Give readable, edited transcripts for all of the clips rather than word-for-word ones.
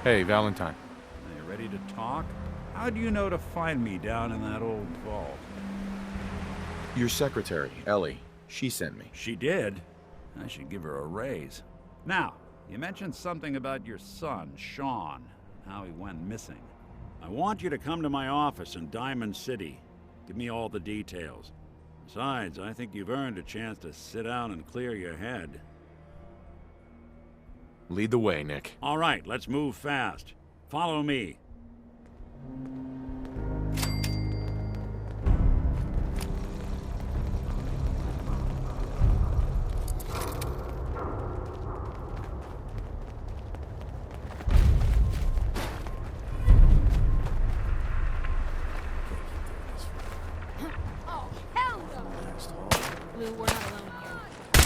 Hey, Valentine. Are you ready to talk? How do you know to find me down in that old vault? Your secretary, Ellie. She sent me. She did? I should give her a raise. Now, you mentioned something about your son, Shaun, and how he went missing. I want you to come to my office in Diamond City. Give me all the details. Besides, I think you've earned a chance to sit down and clear your head. Lead the way, Nick. All right, let's move fast. Follow me. Oh, hell no! Lou, we're not alone here.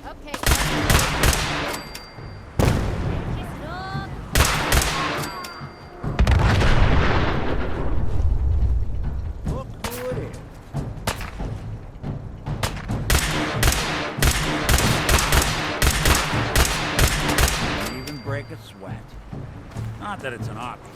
Okay. Kiss it up. Look who it is. Can't even break a sweat. Not that it's an option.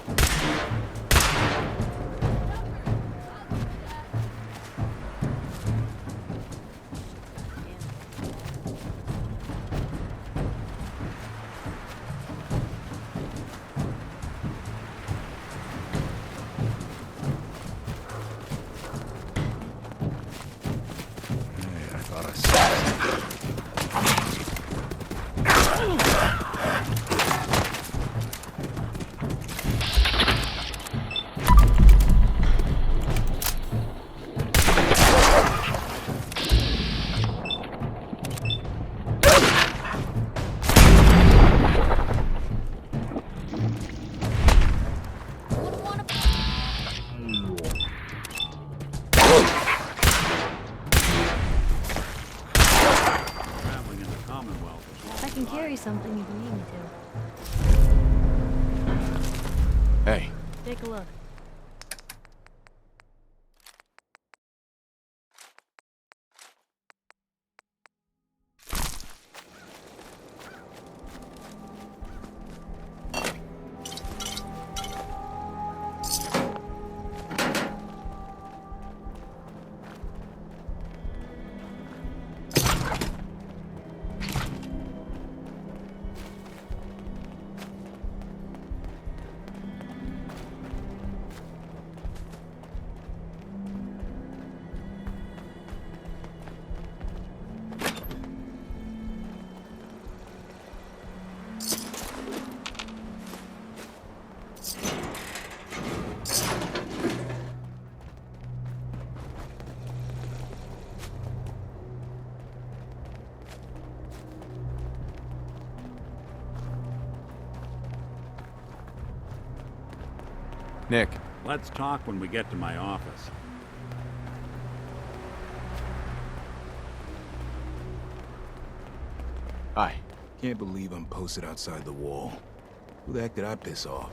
Hey, I thought I saw something. Wouldn't wanna... Traveling in the Commonwealth is all I can right. carry something if you need me to. Hey, Take a look. Nick. Let's talk when we get to my office. Hi. Can't believe I'm posted outside the wall. Who the heck did I piss off?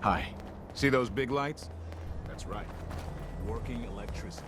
Hi. See those big lights? That's right. Working electricity.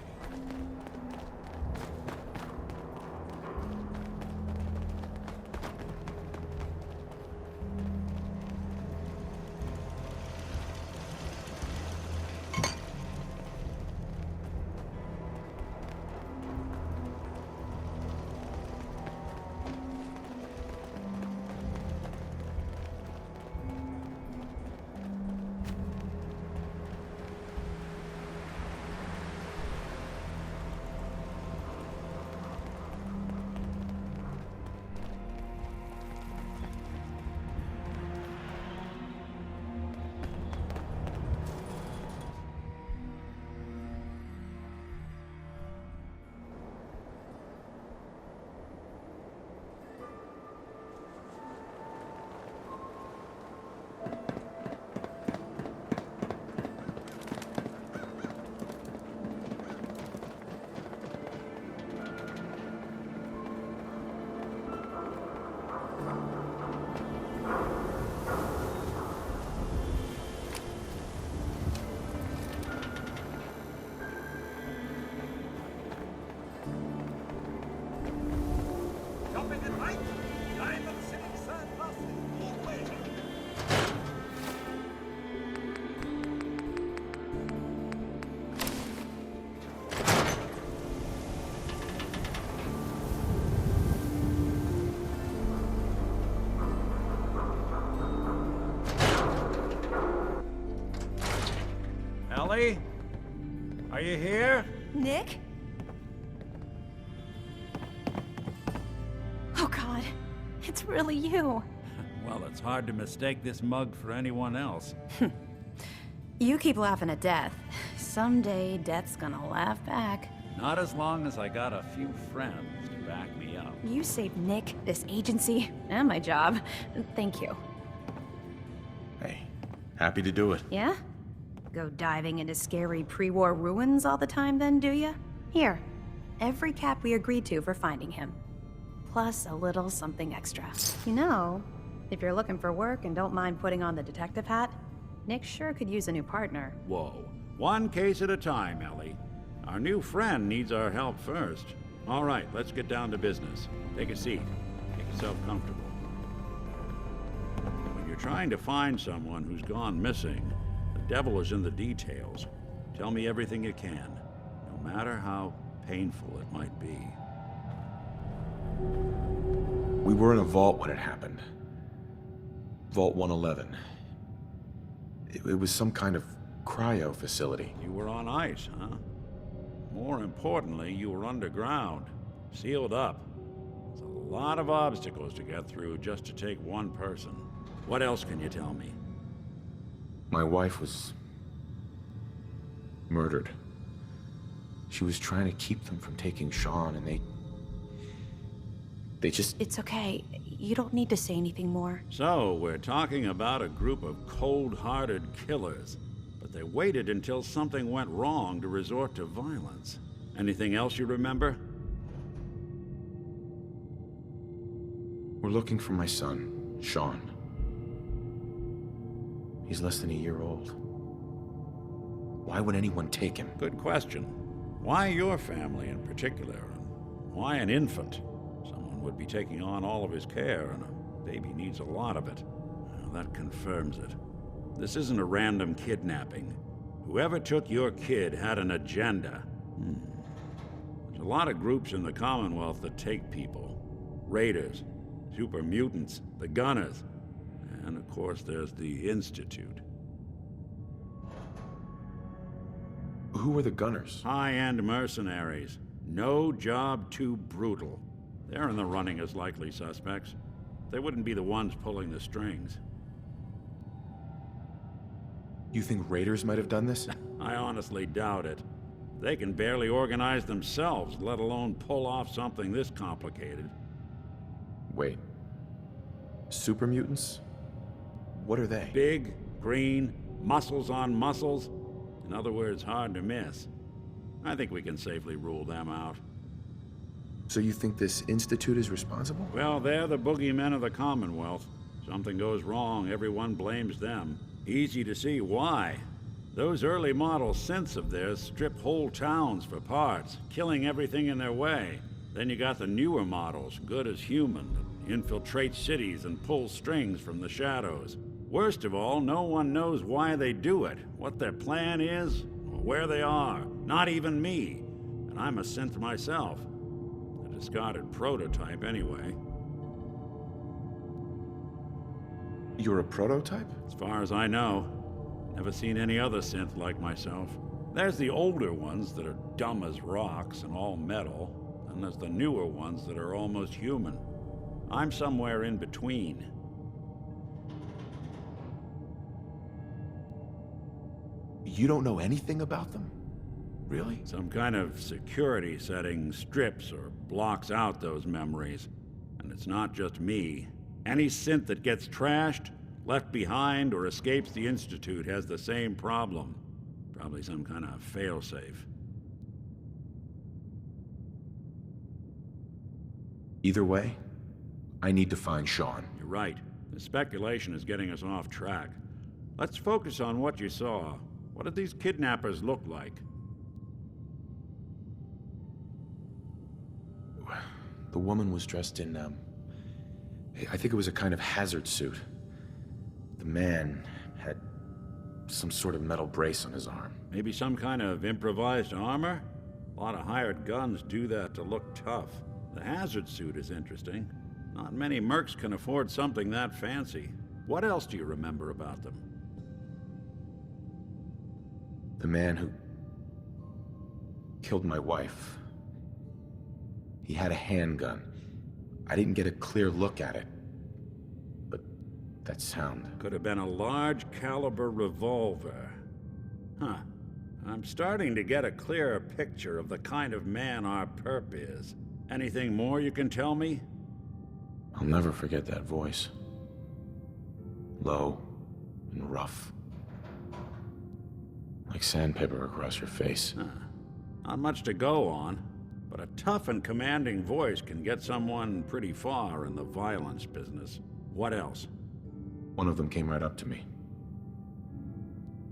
Nick? Oh God, it's really you. Well, it's hard to mistake this mug for anyone else. You keep laughing at death. Someday, death's gonna laugh back. Not as long as I got a few friends to back me up. You saved Nick, this agency, and my job. Thank you. Hey, happy to do it. Yeah? Go diving into scary pre-war ruins all the time then, do ya? Here, every cap we agreed to for finding him. Plus a little something extra. You know, if you're looking for work and don't mind putting on the detective hat, Nick sure could use a new partner. Whoa. One case at a time, Ellie. Our new friend needs our help first. All right, let's get down to business. Take a seat. Make yourself comfortable. When you're trying to find someone who's gone missing, the devil is in the details. Tell me everything you can, no matter how painful it might be. We were in a vault when it happened. Vault 111. It was some kind of cryo facility. You were on ice, huh? More importantly, you were underground, sealed up. There's a lot of obstacles to get through just to take one person. What else can you tell me? My wife was murdered. She was trying to keep them from taking Shaun, and they just... It's okay. You don't need to say anything more. So, we're talking about a group of cold-hearted killers. But they waited until something went wrong to resort to violence. Anything else you remember? We're looking for my son, Shaun. He's less than a year old. Why would anyone take him? Good question. Why your family in particular? And why an infant? Someone would be taking on all of his care, and a baby needs a lot of it. Well, that confirms it. This isn't a random kidnapping. Whoever took your kid had an agenda. There's a lot of groups in the Commonwealth that take people. Raiders, super mutants, the Gunners, and of course there's the Institute. Who are the Gunners? High-end mercenaries. No job too brutal. They're in the running as likely suspects. They wouldn't be the ones pulling the strings. You think raiders might have done this? I honestly doubt it. They can barely organize themselves, let alone pull off something this complicated. Wait. Super mutants? What are they? Big, green, muscles on muscles. In other words, hard to miss. I think we can safely rule them out. So you think this Institute is responsible? Well, they're the boogeymen of the Commonwealth. Something goes wrong, everyone blames them. Easy to see why. Those early model synths of theirs strip whole towns for parts, killing everything in their way. Then you got the newer models, good as human, that infiltrate cities and pull strings from the shadows. Worst of all, no one knows why they do it, what their plan is, or where they are. Not even me. And I'm a synth myself. A discarded prototype anyway. You're a prototype? As far as I know. Never seen any other synth like myself. There's the older ones that are dumb as rocks and all metal, and there's the newer ones that are almost human. I'm somewhere in between. You don't know anything about them? Really? Some kind of security setting strips or blocks out those memories. And it's not just me. Any synth that gets trashed, left behind, or escapes the Institute has the same problem. Probably some kind of failsafe. Either way, I need to find Shaun. You're right. The speculation is getting us off track. Let's focus on what you saw. What did these kidnappers look like? The woman was dressed in, I think it was a kind of hazard suit. The man had some sort of metal brace on his arm. Maybe some kind of improvised armor? A lot of hired guns do that to look tough. The hazard suit is interesting. Not many mercs can afford something that fancy. What else do you remember about them? The man who... killed my wife. He had a handgun. I didn't get a clear look at it. But that sound... Could have been a large caliber revolver. Huh. I'm starting to get a clearer picture of the kind of man our perp is. Anything more you can tell me? I'll never forget that voice. Low and rough. Like sandpaper across your face. Huh. Not much to go on, but a tough and commanding voice can get someone pretty far in the violence business. What else? One of them came right up to me.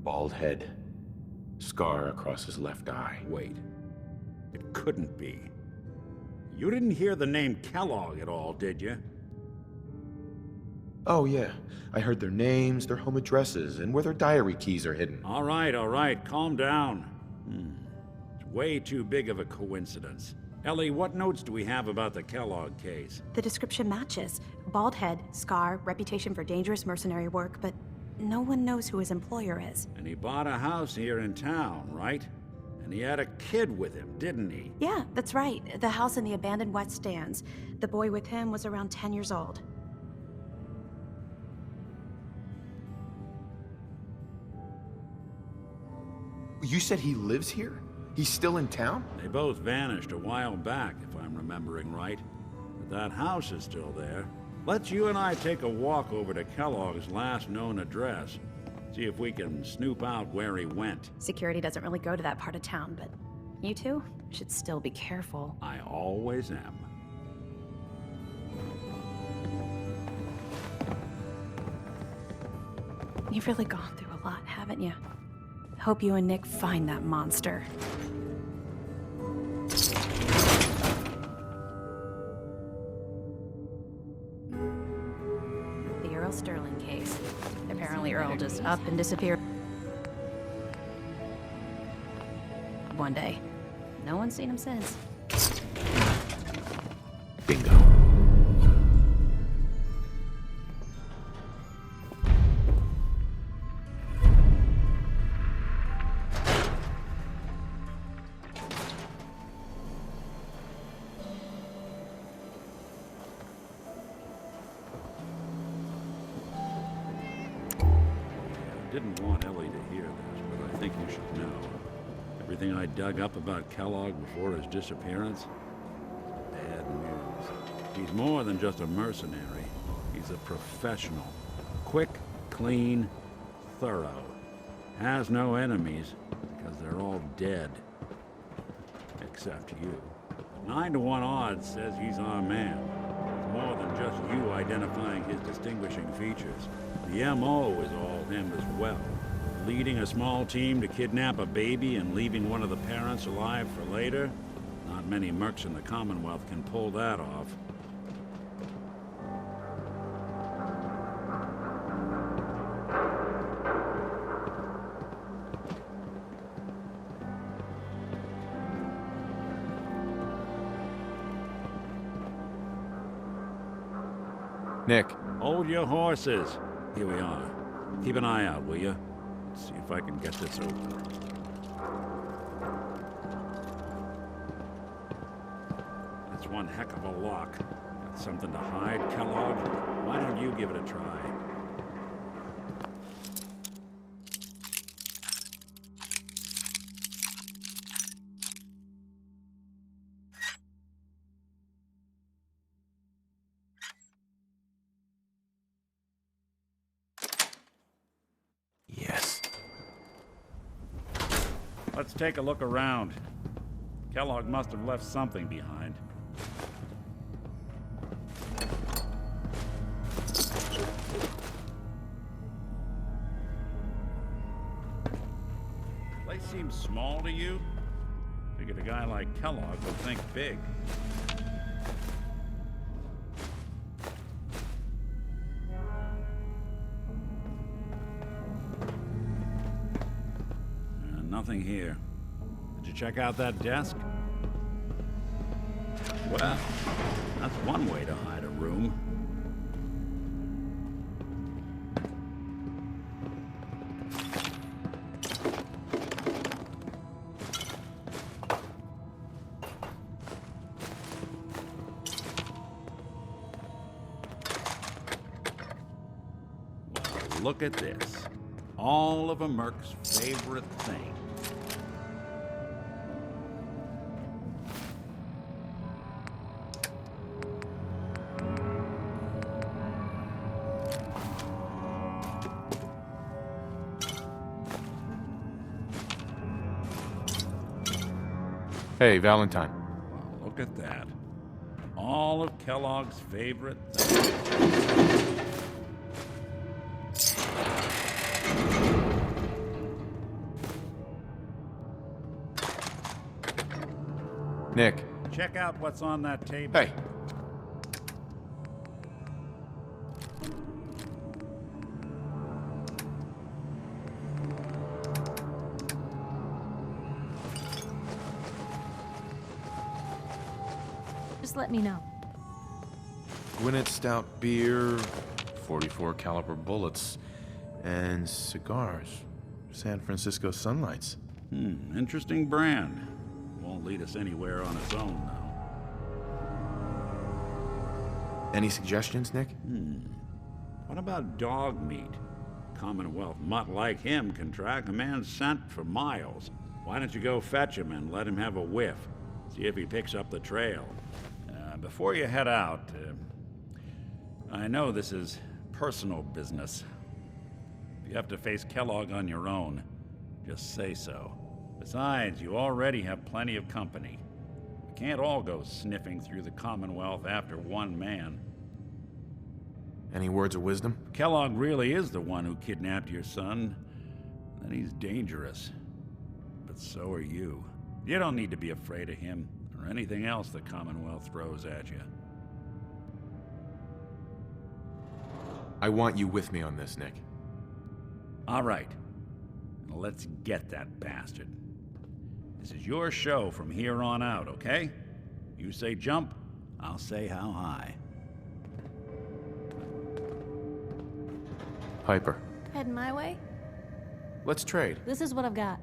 Bald head. Scar across his left eye. Wait. It couldn't be. You didn't hear the name Kellogg at all, did you? Oh yeah, I heard their names, their home addresses, and where their diary keys are hidden. All right, calm down. It's way too big of a coincidence. Ellie, what notes do we have about the Kellogg case? The description matches. Bald head, scar, reputation for dangerous mercenary work, but no one knows who his employer is. And he bought a house here in town, right? And he had a kid with him, didn't he? Yeah, that's right. The house in the abandoned West Stands. The boy with him was around 10 years old. You said he lives here? He's still in town? They both vanished a while back, if I'm remembering right. But that house is still there. Let's you and I take a walk over to Kellogg's last known address. See if we can snoop out where he went. Security doesn't really go to that part of town, but you two should still be careful. I always am. You've really gone through a lot, haven't you? Hope you and Nick find that monster. The Earl Sterling case. Apparently Earl just up and disappeared one day. No one's seen him since. Bingo. Didn't want Ellie to hear this, but I think you should know. Everything I dug up about Kellogg before his disappearance? Bad news. He's more than just a mercenary. He's a professional. Quick, clean, thorough. Has no enemies, because they're all dead. Except you. 9 to 1 odds says he's our man. It's more than just you identifying his distinguishing features. The M.O. is all him as well. Leading a small team to kidnap a baby and leaving one of the parents alive for later? Not many mercs in the Commonwealth can pull that off. Nick. Hold your horses. Here we are. Keep an eye out, will you? Let's see if I can get this open. That's one heck of a lock. Got something to hide, Kellogg? Why don't you give it a try? Yes. Let's take a look around. Kellogg must have left something behind. Place seems small to you? Figured a guy like Kellogg would think big. Nothing here. Did you check out that desk? Well, that's one way to hide a room. look at this. All of a Merc's favorite thing. Hey, Valentine. Wow, look at that. All of Kellogg's favorite things. Nick. Check out what's on that table. Hey. Just let me know. Gwinnett Stout beer, 44 caliber bullets, and cigars. San Francisco Sunlights. Interesting brand. Won't lead us anywhere on its own, though. Any suggestions, Nick? What about dog meat? Commonwealth mutt like him can track a man's scent for miles. Why don't you go fetch him and let him have a whiff? See if he picks up the trail. Before you head out, I know this is personal business. If you have to face Kellogg on your own, just say so. Besides, you already have plenty of company. We can't all go sniffing through the Commonwealth after one man. Any words of wisdom? Kellogg really is the one who kidnapped your son, then he's dangerous. But so are you. You don't need to be afraid of him, or anything else the Commonwealth throws at you. I want you with me on this, Nick. All right. Now let's get that bastard. This is your show from here on out, okay? You say jump, I'll say how high. Piper, Heading my way? let's trade. This is what I've got.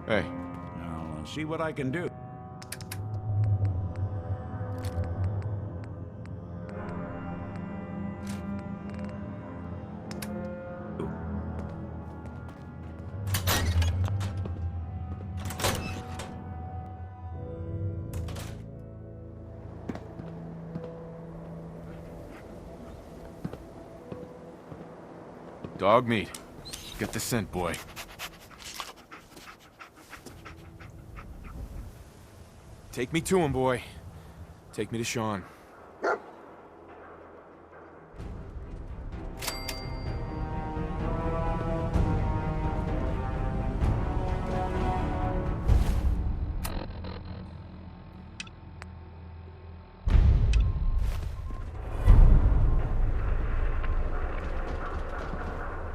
Hey, I'll see what I can do. dog meat. Get the scent, boy. Take me to him, boy. Take me to Shaun.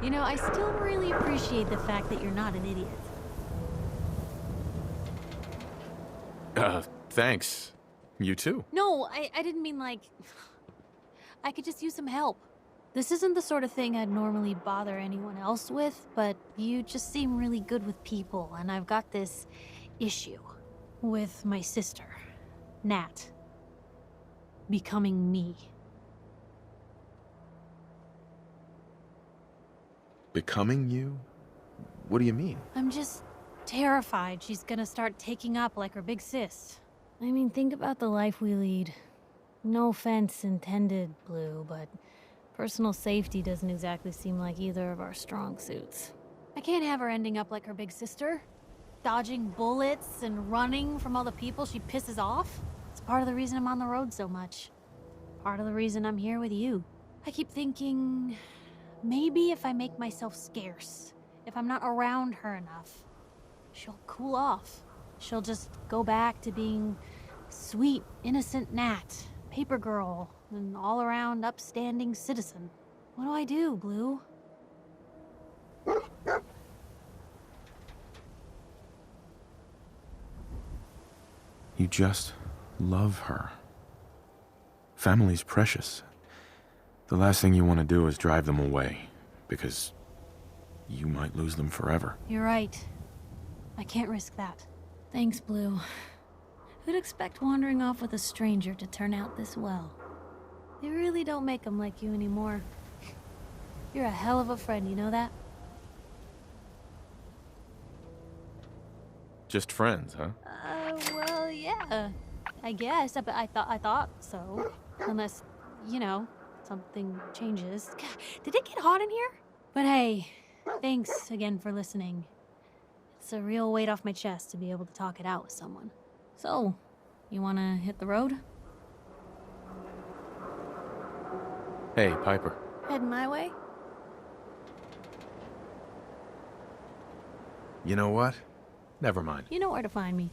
You know, I still really appreciate the fact that you're not an idiot. Thanks. You too. No, I didn't mean like... I could just use some help. This isn't the sort of thing I'd normally bother anyone else with, but you just seem really good with people, and I've got this issue with my sister, Nat, becoming me. Becoming you? What do you mean? I'm just terrified she's gonna start taking up like her big sis. I mean, think about the life we lead. No offense intended, Blue, but personal safety doesn't exactly seem like either of our strong suits. I can't have her ending up like her big sister, dodging bullets and running from all the people she pisses off. It's part of the reason I'm on the road so much. Part of the reason I'm here with you. I keep thinking, maybe if I make myself scarce, if I'm not around her enough, she'll cool off. She'll just go back to being sweet, innocent Nat, paper girl, an all-around upstanding citizen. What do I do, Blue? You just love her. Family's precious. The last thing you want to do is drive them away, because you might lose them forever. You're right. I can't risk that. Thanks, Blue. Who'd expect wandering off with a stranger to turn out this well? They really don't make them like you anymore. You're a hell of a friend, you know that? Just friends, huh? Well, yeah. I guess, but I thought so. Unless, you know, something changes. God, did it get hot in here? But hey, thanks again for listening. It's a real weight off my chest to be able to talk it out with someone. So, you wanna hit the road? Hey, Piper. Heading my way? You know what? Never mind. You know where to find me.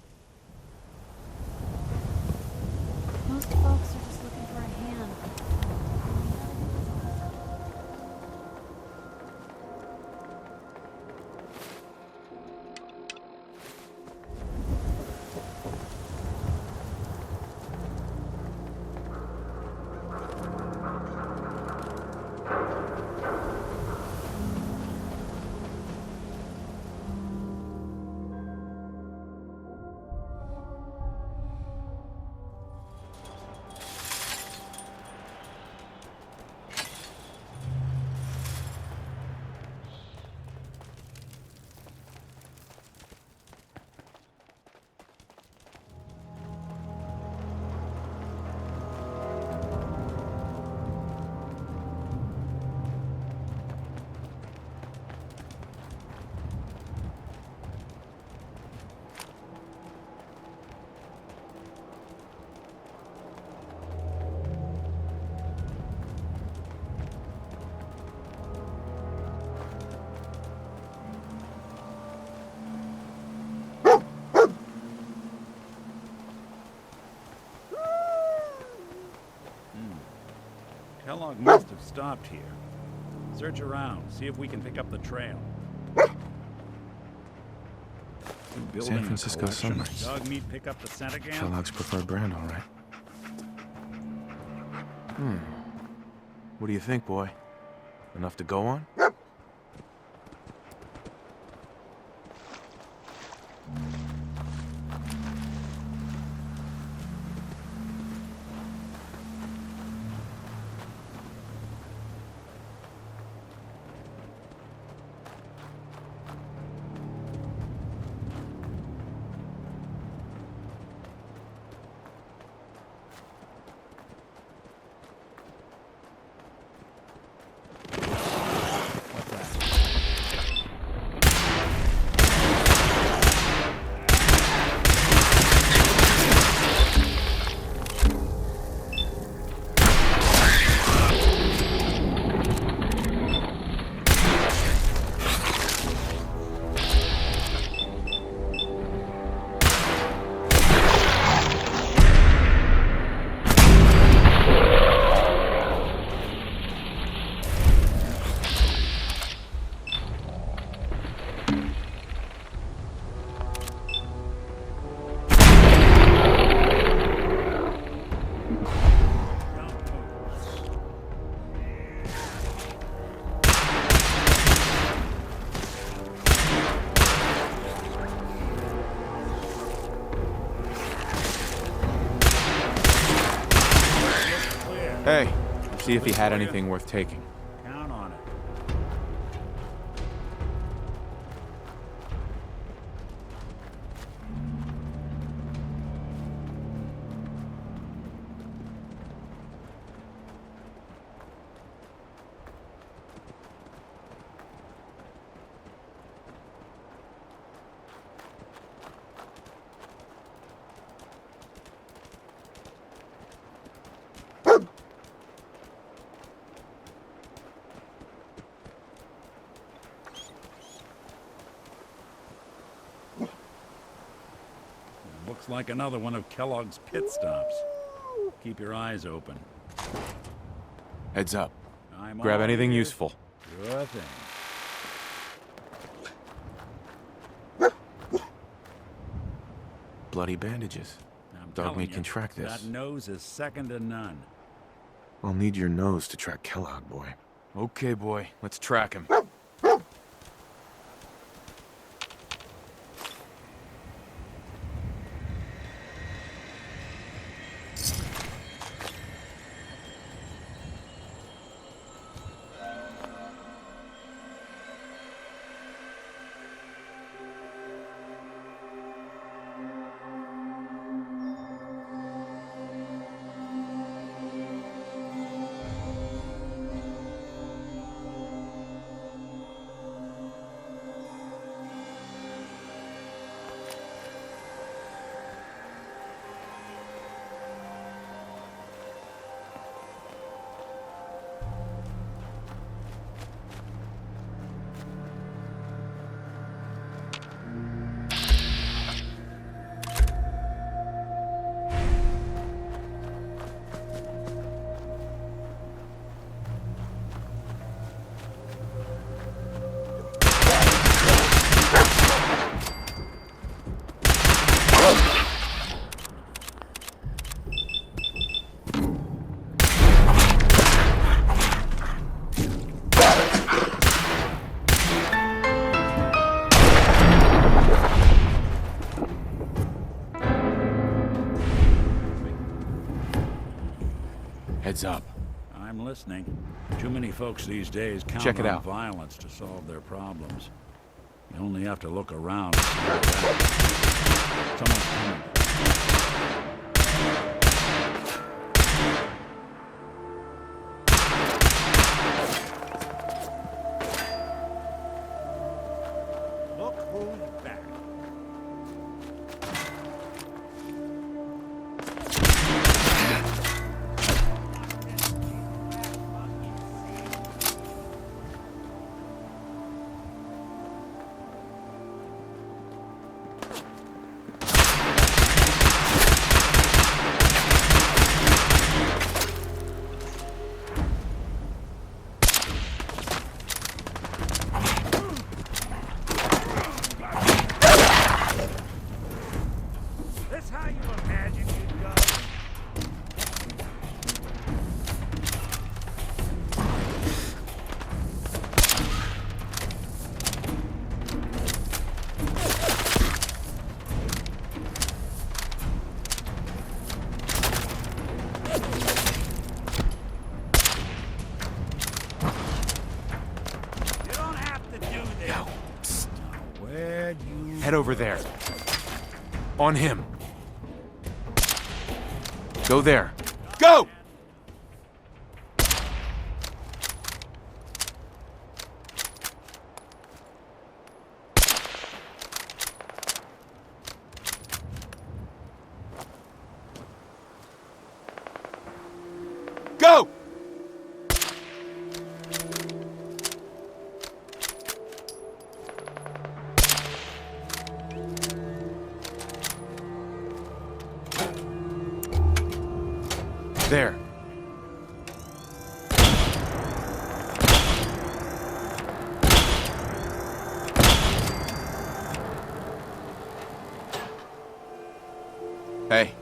Most folks are just looking for a hand. Kellogg must have stopped here. Search around, see if we can pick up the trail. San Francisco Summers. Dog meat pick up the scent again? Kellogg's preferred brand, all right. What do you think, boy? Enough to go on? Hey, see if he had anything worth taking. Count on it. Looks like another one of Kellogg's pit stops. Keep your eyes open. Heads up. I'm Grab all anything ears. useful. Sure thing. Bloody bandages. I'm Dog telling meat you, can track this. That nose is second to none. I'll need your nose to track Kellogg, boy. Okay, boy. Let's track him. heads up. I'm listening. Too many folks these days count Check it on out. violence to solve their problems. You only have to look around to see that. Someone's coming. Look who's back. This how you imagine you'd go? You don't have to do this. Now, psst. Where'd you Head over there. On him. Go there. Go! Go! There. Hey.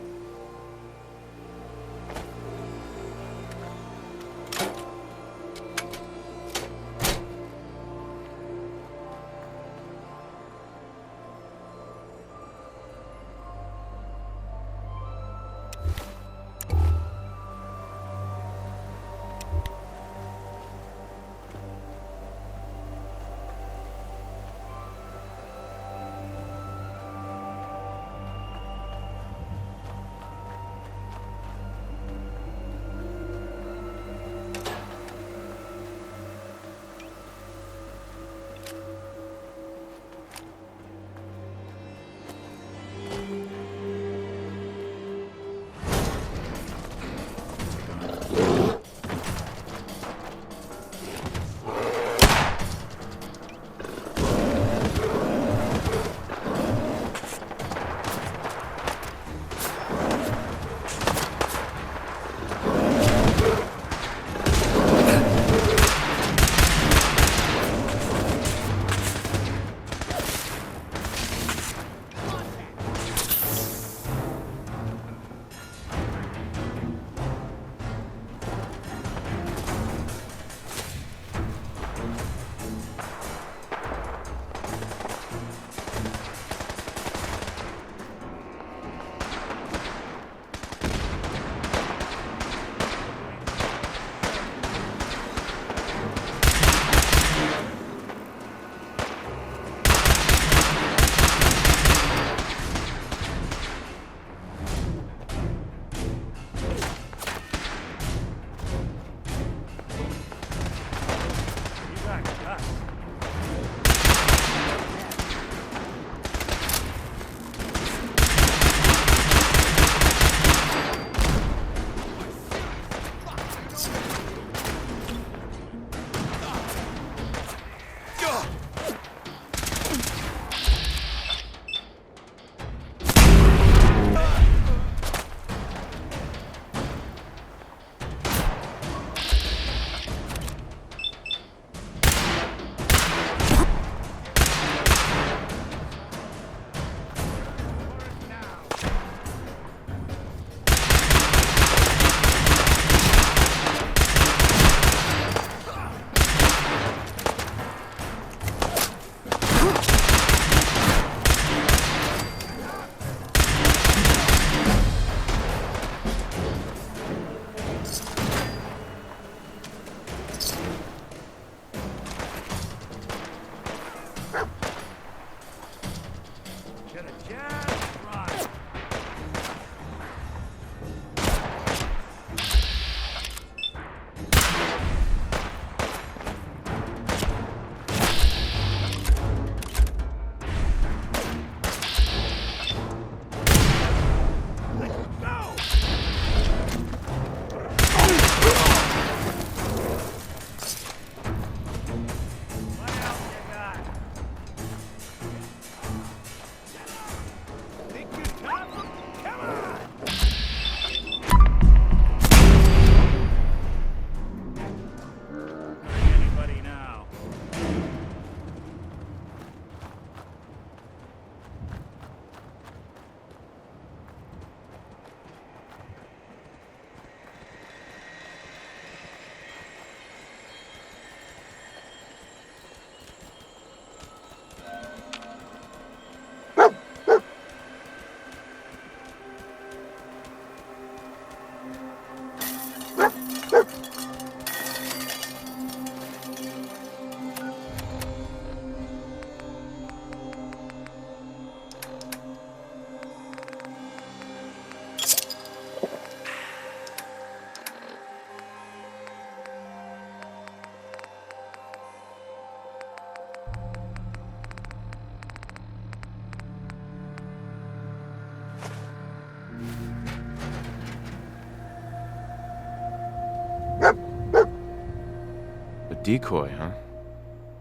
Decoy, huh?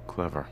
Clever.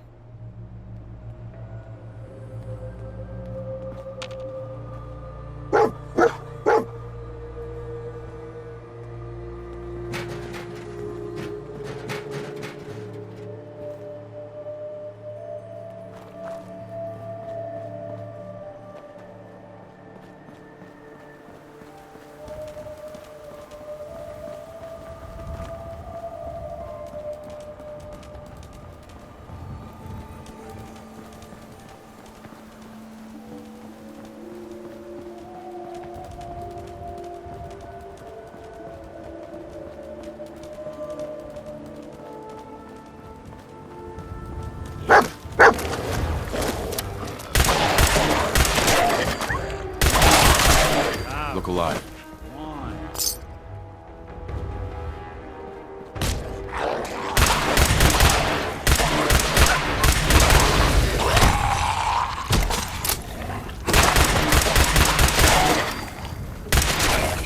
Look alive.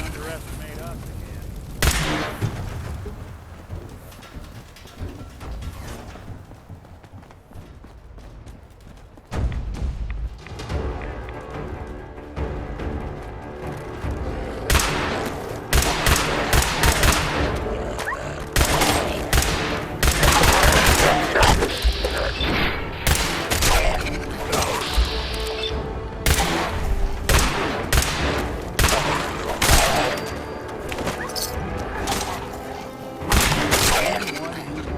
Underestimate us again.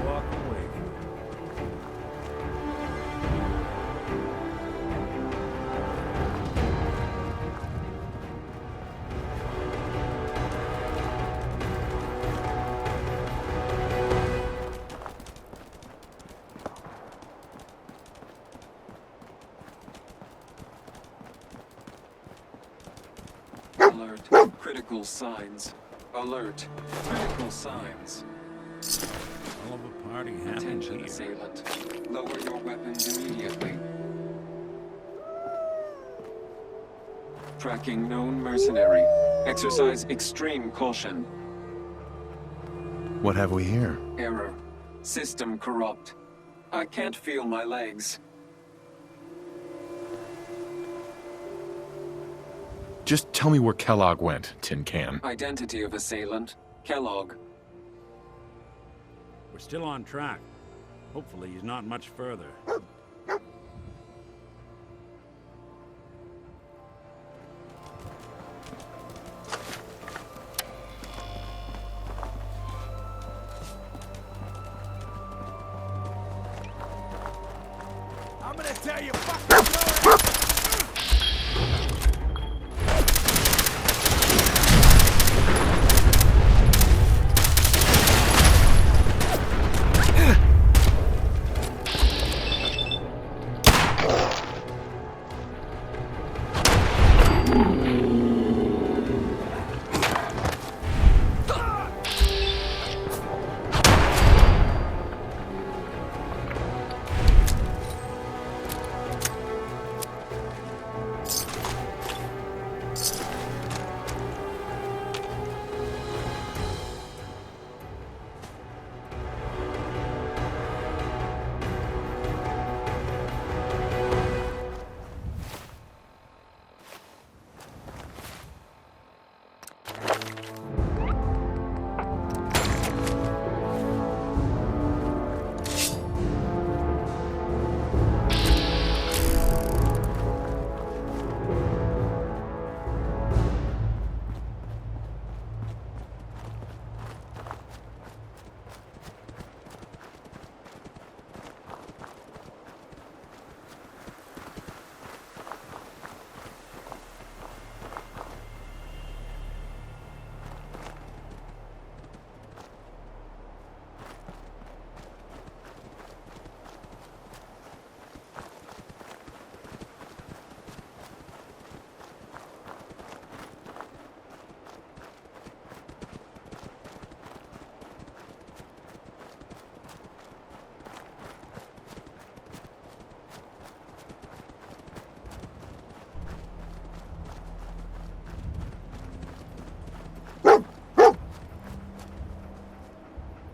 Walk away. Alert. Critical signs. Alert. Critical signs. Hell of a party happened Attention here. assailant. Lower your weapons immediately. Tracking known mercenary. Exercise extreme caution. What have we here? Error. System corrupt. I can't feel my legs. Just tell me where Kellogg went, Tin Can. Identity of assailant. Kellogg. We're still on track. Hopefully he's not much further. I'm gonna tell you, fuck.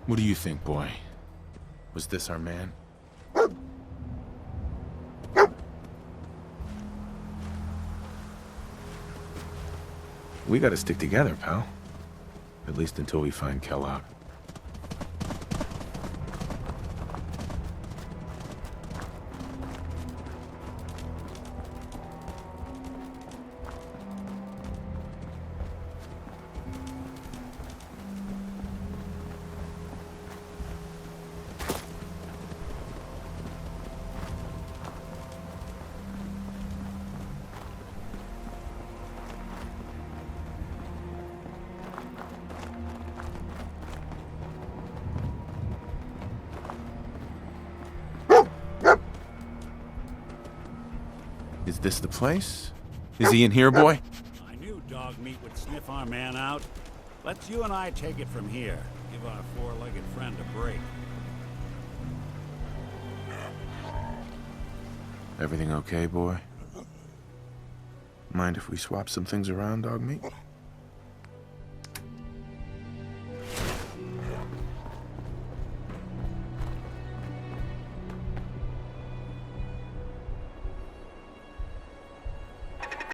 What do you think, boy? Was this our man? We gotta stick together, pal. At least until we find Kellogg. Is this the place? Is he in here, boy? I knew dog meat would sniff our man out. Let's you and I take it from here. Give our four-legged friend a break. Everything okay, boy? Mind if we swap some things around, dog meat?